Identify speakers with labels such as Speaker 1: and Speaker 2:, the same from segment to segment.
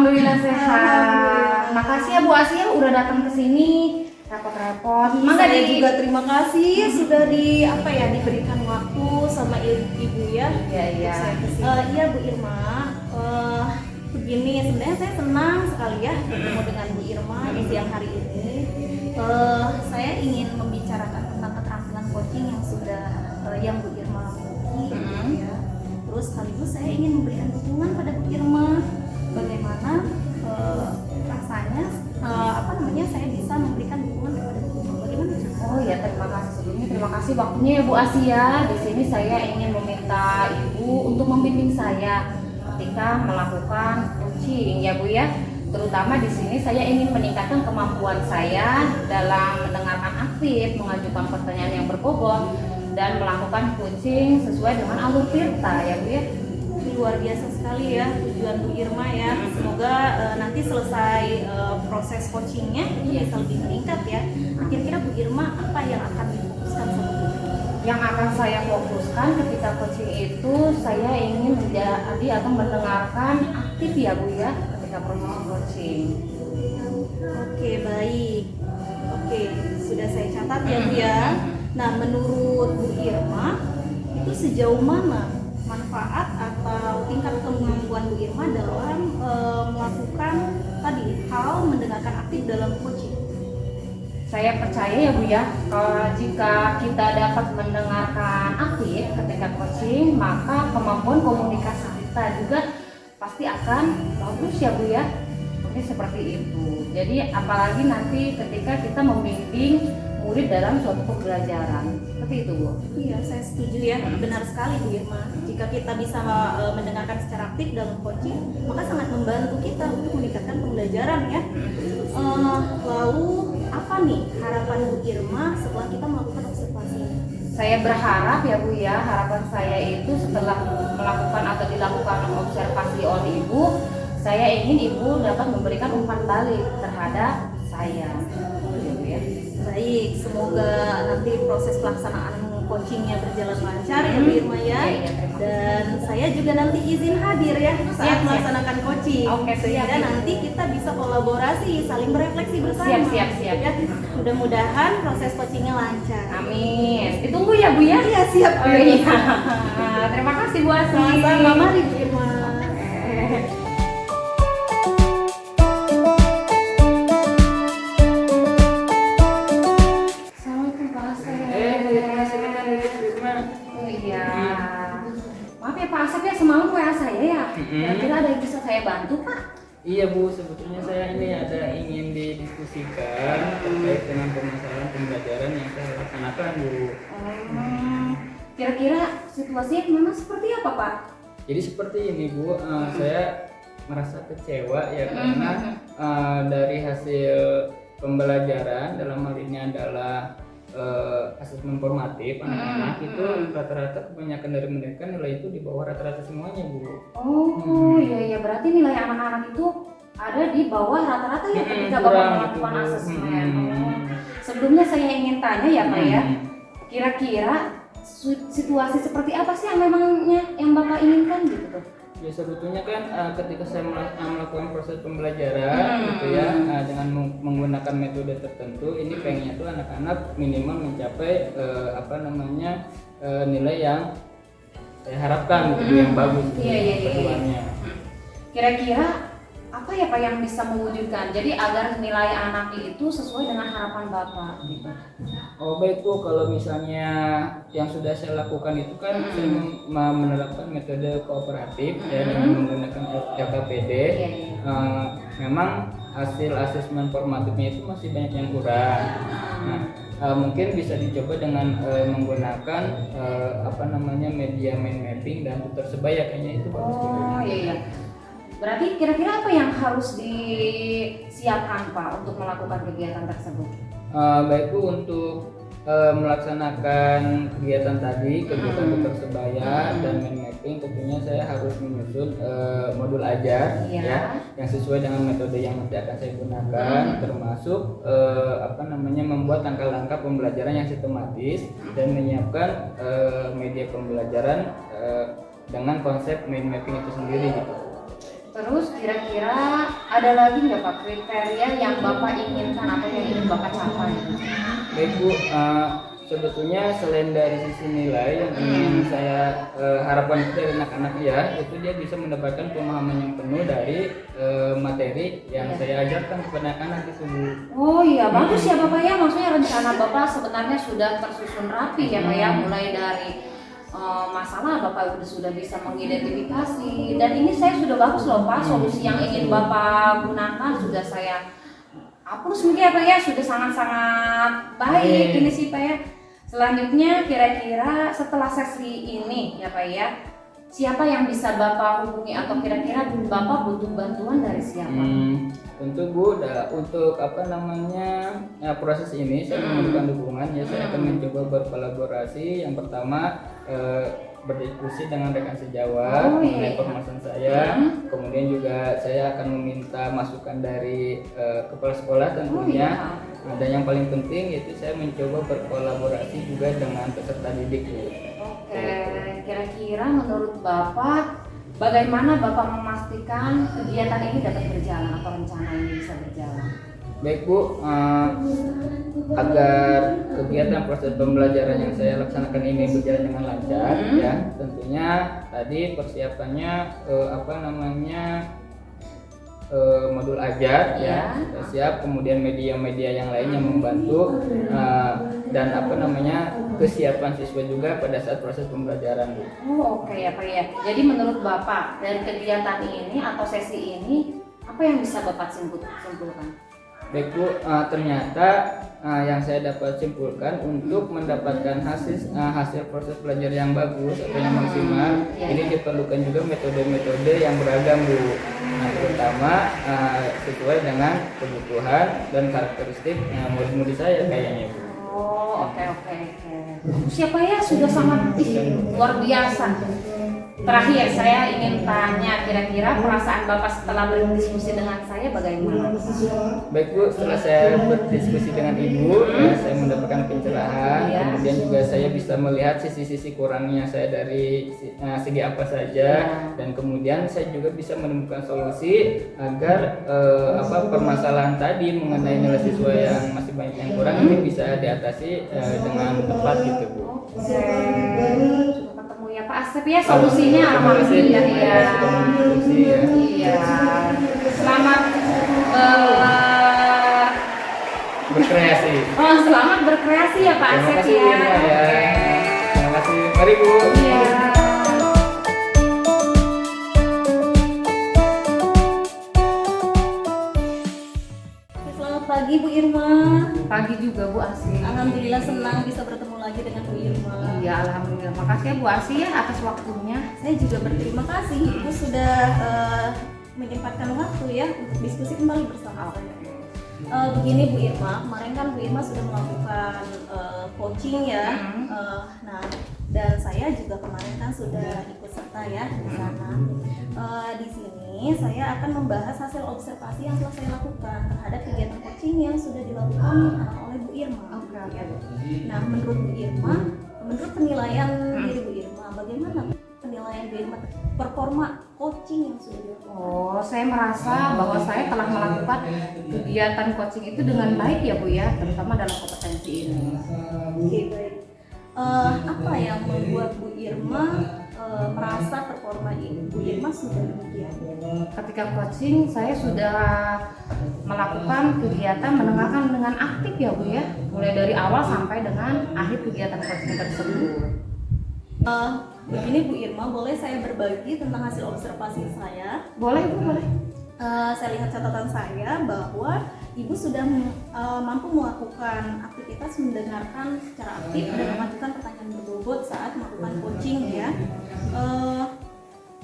Speaker 1: Alhamdulillah sehat. Makasih ya Bu Asia udah datang ke sini. Repot-repot.
Speaker 2: Saya juga terima kasih sudah diberikan waktu sama ibu ya.
Speaker 1: Iya.
Speaker 2: Iya Bu Irma. Begini, sebenarnya saya senang sekali ya bertemu dengan Bu Irma di siang hari ini. Saya ingin membicarakan tentang keterampilan coaching yang sudah yang Bu Irma miliki, ya. Terus sekaligus saya ingin memberikan dukungan pada Bu Irma. Bagaimana rasanya saya bisa memberikan dukungan kepada Bu Irma. Bagaimana?
Speaker 1: Oh ya, terima kasih sebelumnya. Terima kasih waktunya ya Bu Asia. Di sini saya ingin meminta Ibu untuk membimbing saya ketika melakukan coaching ya Bu ya. Terutama di sini saya ingin meningkatkan kemampuan saya dalam mendengarkan aktif, mengajukan pertanyaan yang berbobot, dan melakukan coaching sesuai dengan alur Tirta ya Bu ya.
Speaker 2: Luar biasa sekali ya tujuan Bu Irma ya. Semoga nanti selesai proses coachingnya bisa lebih meningkat ya. Kira-kira Bu Irma apa yang akan difokuskan sama Bu Irma?
Speaker 1: Yang akan saya fokuskan ketika coaching itu saya ingin menjadi akan mendengarkan aktif ya Bu ya ketika proses coaching.
Speaker 2: Oke, baik. Oke, sudah saya catat ya Bu ya. Nah, menurut Bu Irma itu sejauh mana manfaat atau tingkat kemampuan Bu Irma dalam melakukan hal mendengarkan aktif dalam coaching?
Speaker 1: Saya percaya ya Bu ya, jika kita dapat mendengarkan aktif ketika coaching, maka kemampuan komunikasi kita juga pasti akan bagus ya Bu ya. Ini seperti itu. Jadi apalagi nanti ketika kita membimbing murid dalam suatu pembelajaran. Seperti itu Bu.
Speaker 2: Iya, saya setuju ya. Benar sekali Bu Irma. Jika kita bisa mendengarkan secara aktif dalam coaching, maka sangat membantu kita untuk meningkatkan pembelajaran ya. Lalu apa nih harapan Bu Irma setelah kita melakukan observasi?
Speaker 1: Saya berharap ya Bu ya, harapan saya itu setelah melakukan atau dilakukan observasi oleh Ibu, saya ingin Ibu dapat memberikan umpan balik terhadap saya. Ya Bu ya.
Speaker 2: Baik, semoga nanti proses pelaksanaan coachingnya berjalan lancar ya Bu Irma ya. Dan saya juga nanti izin hadir ya saat melaksanakan coaching.
Speaker 1: Oke,
Speaker 2: sehingga nanti kita bisa kolaborasi, saling berefleksi bersama.
Speaker 1: Siap.
Speaker 2: Ya, mudah-mudahan proses coachingnya lancar.
Speaker 1: Amin. Ditunggu ya Bu ya.
Speaker 2: Iya, siap.
Speaker 1: Oh, iya. Terima kasih Bu Asih.
Speaker 2: Sama-sama, mari Bu Irma.
Speaker 1: Assalamualaikum Pak Asep. Oh iya. Maaf ya Pak Asep ya, semalam WA saya ya. Kira-kira ada yang bisa saya bantu Pak?
Speaker 3: Iya Bu, sebetulnya saya ini ada ingin didiskusikan terkait dengan permasalahan pembelajaran yang saya laksanakan Bu.
Speaker 1: Kira-kira situasinya memang seperti apa Pak?
Speaker 3: Jadi seperti ini Bu, saya merasa kecewa ya karena dari hasil pembelajaran dalam hal ini adalah asesmen formatif anak-anak itu rata-rata kebanyakan dari mereka nilai itu di bawah rata-rata semuanya Bu.
Speaker 1: Oh iya berarti nilai anak-anak itu ada di bawah rata-rata ya ketika Bapak melakukan
Speaker 3: gitu,
Speaker 1: asesmen. Sebelumnya saya ingin tanya ya Pak ya, kira-kira situasi seperti apa sih yang memangnya yang Bapak inginkan gitu tuh?
Speaker 3: Ya sebetulnya kan ketika saya melakukan proses pembelajaran gitu ya dengan menggunakan metode tertentu ini pengennya tuh anak-anak minimal mencapai nilai yang saya harapkan gitu yang bagus keduanya.
Speaker 1: Kira-kira apa ya Pak yang bisa mewujudkan jadi agar nilai anak itu sesuai dengan harapan Bapak gitu?
Speaker 3: Oh baik Bu, kalau misalnya yang sudah saya lakukan itu kan saya menerapkan metode kooperatif ya dengan menggunakan LKPD. Memang hasil asesmen formatifnya itu masih banyak yang kurang. Nah, mungkin bisa dicoba dengan menggunakan media mind mapping dan tutor sebaya kayaknya itu bagus.
Speaker 1: Oh iya. Berarti kira-kira apa yang harus disiapkan Pak untuk melakukan kegiatan tersebut?
Speaker 3: Baik Bu, untuk melaksanakan kegiatan tadi, kegiatan tutor sebaya dan mind mapping, tentunya saya harus menyusun modul ajar ya yang sesuai dengan metode yang nanti akan saya gunakan, termasuk membuat langkah-langkah pembelajaran yang sistematis dan menyiapkan media pembelajaran dengan konsep mind mapping itu sendiri gitu.
Speaker 1: Terus kira-kira ada lagi nggak Pak kriteria yang Bapak inginkan atau yang ingin Bapak capai?
Speaker 3: Baik Bu, sebetulnya selain dari sisi nilai yang ingin saya harapkan itu dari anak-anak ya, itu dia bisa mendapatkan pemahaman yang penuh dari materi yang saya ajarkan kepada anak-anak itu Bu.
Speaker 1: Oh iya, bagus ya Bapak ya. Maksudnya rencana Bapak sebenarnya sudah tersusun rapi ya Pak ya, mulai dari masalah Bapak sudah bisa mengidentifikasi, dan ini saya sudah bagus loh Pak, solusi yang ingin Bapak gunakan sudah saya hapus mungkin ya Pak ya, sudah sangat-sangat baik ini sih Pak ya. Selanjutnya kira-kira setelah sesi ini ya Pak ya, siapa yang bisa Bapak hubungi atau kira-kira Bapak butuh bantuan dari siapa?
Speaker 3: Tentu Bu, untuk proses ini saya memerlukan dukungan ya. Saya akan mencoba berkolaborasi. Yang pertama berdiskusi dengan rekan sejawat mengenai permasalahan saya. Kemudian juga saya akan meminta masukan dari kepala sekolah tentunya. Dan yang paling penting yaitu saya mencoba berkolaborasi juga dengan peserta didik Bu.
Speaker 1: Oke, kira-kira menurut Bapak bagaimana Bapak memastikan kegiatan ini dapat berjalan atau rencana ini bisa berjalan?
Speaker 3: Baik Bu, agar kegiatan proses pembelajaran yang saya laksanakan ini berjalan dengan lancar ya, tentunya tadi persiapannya modul ajar ya siap, kemudian media-media yang lain yang membantu dan kesiapan siswa juga pada saat proses pembelajaran Bu.
Speaker 1: Oh oke ya Pak ya. Jadi menurut Bapak dari kegiatan ini atau sesi ini apa yang bisa Bapak simpulkan?
Speaker 3: Baik Bu, ternyata yang saya dapat simpulkan untuk mendapatkan hasil proses belajar yang bagus atau yang maksimal, ini diperlukan juga metode-metode yang beragam Bu. Terutama sesuai dengan kebutuhan dan karakteristik murid-murid saya kayaknya Bu.
Speaker 1: Oh oke. Siapa ya, sudah sangat luar biasa. Terakhir saya ingin tanya, kira-kira perasaan Bapak setelah berdiskusi dengan saya bagaimana?
Speaker 3: Baik Bu, setelah saya berdiskusi dengan Ibu, saya mendapatkan pencerahan, kemudian juga saya bisa melihat sisi-sisi kurangnya saya dari segi apa saja, dan kemudian saya juga bisa menemukan solusi agar permasalahan tadi mengenai nilai siswa yang masih banyak yang kurang ini bisa diatasi dengan tepat gitu Bu.
Speaker 1: Ketemu ya Pak Asep ya, solusinya alhamdulillah ya. Iya. Selamat
Speaker 3: berkreasi.
Speaker 1: Oh, selamat berkreasi ya Pak
Speaker 3: Terima
Speaker 1: Asep
Speaker 3: kasih,
Speaker 1: ya.
Speaker 3: ya. Terima kasih. Mari Bu.
Speaker 1: Iya.
Speaker 2: Selamat pagi Bu Irma.
Speaker 1: Pagi juga Bu Asi.
Speaker 2: Alhamdulillah senang bisa bertemu lagi dengan Bu Irma.
Speaker 1: Iya, alhamdulillah. Makasih ya Bu Asi ya atas waktunya.
Speaker 2: Saya juga berterima kasih Ibu sudah menyempatkan waktu ya untuk diskusi kembali bersama saya. Begini Bu Irma, kemarin kan Bu Irma sudah melakukan coaching ya. Nah, dan saya juga kemarin kan sudah ikut serta ya di sana. Di sini saya akan membahas hasil observasi yang telah saya lakukan terhadap kegiatan coaching yang sudah dilakukan oleh Bu Irma. Nah, menurut Bu Irma, menurut penilaian diri Bu Irma, bagaimana penilaian Bu Irma performa coaching yang sudah dilakukan?
Speaker 1: Oh, saya merasa bahwa saya telah melakukan kegiatan coaching itu dengan baik ya Bu ya, terutama dalam kompetensi ini.
Speaker 2: Oke, baik. Apa yang membuat Bu Irma merasa performa Bu Irma sudah demikian?
Speaker 1: Ketika coaching saya sudah melakukan kegiatan mendengarkan dengan aktif ya Bu ya, mulai dari awal sampai dengan akhir kegiatan coaching tersebut.
Speaker 2: Begini Bu Irma, boleh saya berbagi tentang hasil observasi saya?
Speaker 1: Boleh Bu, boleh.
Speaker 2: Saya lihat catatan saya bahwa Ibu sudah mampu melakukan aktivitas mendengarkan secara aktif dan mengajukan pertanyaan berbobot saat melakukan coaching ya.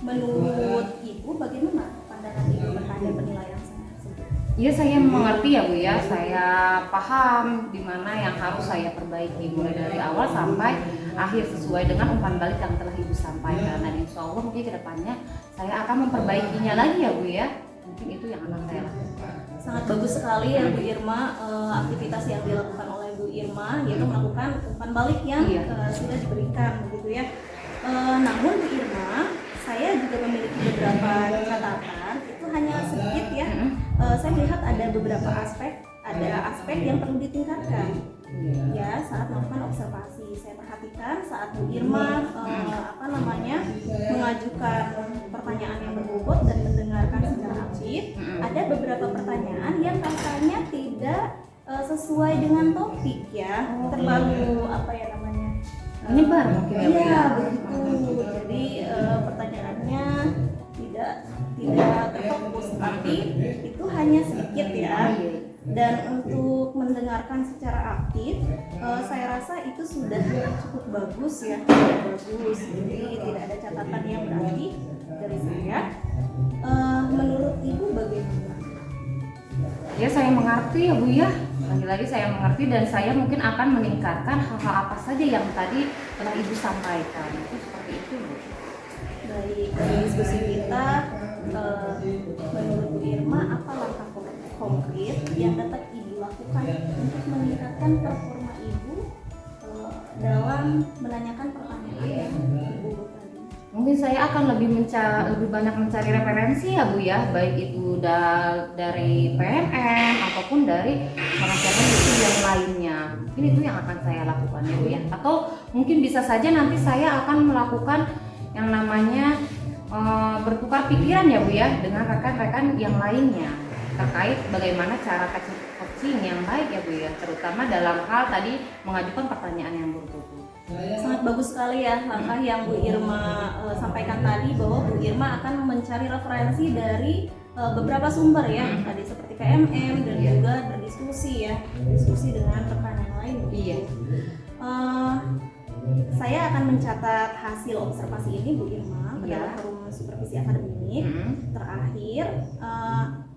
Speaker 2: Menurut Ibu bagaimana pandangan Ibu terhadap penilaian saya tersebut?
Speaker 1: Iya, saya mengerti ya Bu ya, saya paham di mana yang harus saya perbaiki mulai dari awal sampai akhir sesuai dengan umpan balik yang telah Ibu sampaikan. Dan insya Allah mungkin kedepannya saya akan memperbaikinya lagi ya Bu ya. Mungkin itu yang akan saya lakukan.
Speaker 2: Sangat bagus sekali ya Bu Irma, aktivitas yang dilakukan oleh Bu Irma yaitu melakukan umpan balik yang sudah diberikan begitu ya. Namun Bu Irma, saya juga memiliki beberapa catatan ada beberapa aspek, yang perlu ditingkatkan ya saat melakukan observasi. Saya perhatikan saat Bu Irma mengajukan pertanyaan yang berbobot dan mendengarkan secara aktif, ada beberapa pertanyaan yang katanya tidak sesuai dengan topik ya, terlalu
Speaker 1: Menyebar mungkin ya, Bu,
Speaker 2: iya
Speaker 1: ya?
Speaker 2: begitu. Jadi pertanyaannya tidak terfokus, tapi itu hanya sedikit ya. Dan untuk mendengarkan secara aktif, saya rasa itu sudah cukup bagus ya, bagus. Jadi tidak ada catatan yang berarti dari saya. Menurut Ibu bagaimana?
Speaker 1: Ya saya mengerti ya Bu ya, lagi-lagi saya mengerti dan saya mungkin akan meningkatkan hal-hal apa saja yang tadi telah Ibu sampaikan. Itu seperti itu Bu.
Speaker 2: Baik, dari diskusi kita, menurut Bu Irma apa langkah konkret yang dapat Ibu lakukan untuk meningkatkan performa Ibu dalam menanyakan pertanyaan yang berbobot tadi?
Speaker 1: Mungkin saya akan lebih banyak mencari referensi ya Bu ya, baik itu dari PMM ataupun dari channel-channel YouTube yang lainnya. Mungkin itu yang akan saya lakukan ya Bu ya. Atau mungkin bisa saja nanti saya akan melakukan yang namanya bertukar pikiran ya Bu ya dengan rekan-rekan yang lainnya terkait bagaimana cara coaching yang baik ya Bu ya, terutama dalam hal tadi mengajukan pertanyaan yang bertutur.
Speaker 2: Sangat bagus sekali ya langkah yang Bu Irma sampaikan tadi, bahwa Bu Irma akan mencari referensi dari beberapa sumber ya, tadi seperti PMM dan juga berdiskusi dengan rekan yang lain.
Speaker 1: Iya.
Speaker 2: Saya akan mencatat hasil observasi ini Bu Irma pada
Speaker 1: Ya.
Speaker 2: forum supervisi akademik. Terakhir,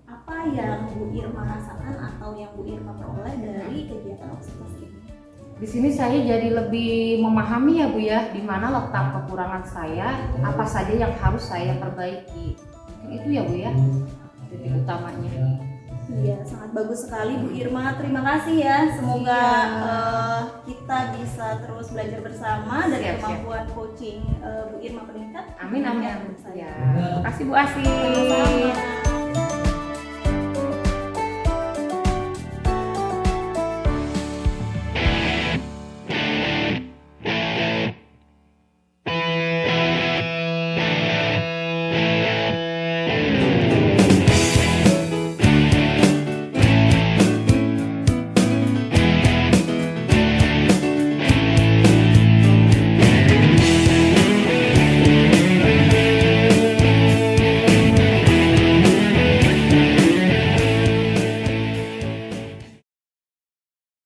Speaker 2: apa yang Bu Irma rasakan atau yang Bu Irma peroleh dari kegiatan observasi ini?
Speaker 1: Di sini saya jadi lebih memahami ya Bu ya, di mana letak kekurangan saya, apa saja yang harus saya perbaiki. Mungkin itu ya Bu ya, titik utamanya.
Speaker 2: Iya, sangat bagus sekali Bu Irma. Terima kasih ya. Semoga kita bisa terus belajar bersama dari
Speaker 1: Siap.
Speaker 2: kemampuan coaching Bu Irma meningkat.
Speaker 1: Amin amin.
Speaker 2: Saya.
Speaker 1: Ya. Terima kasih Bu Asih.
Speaker 2: Sama-sama.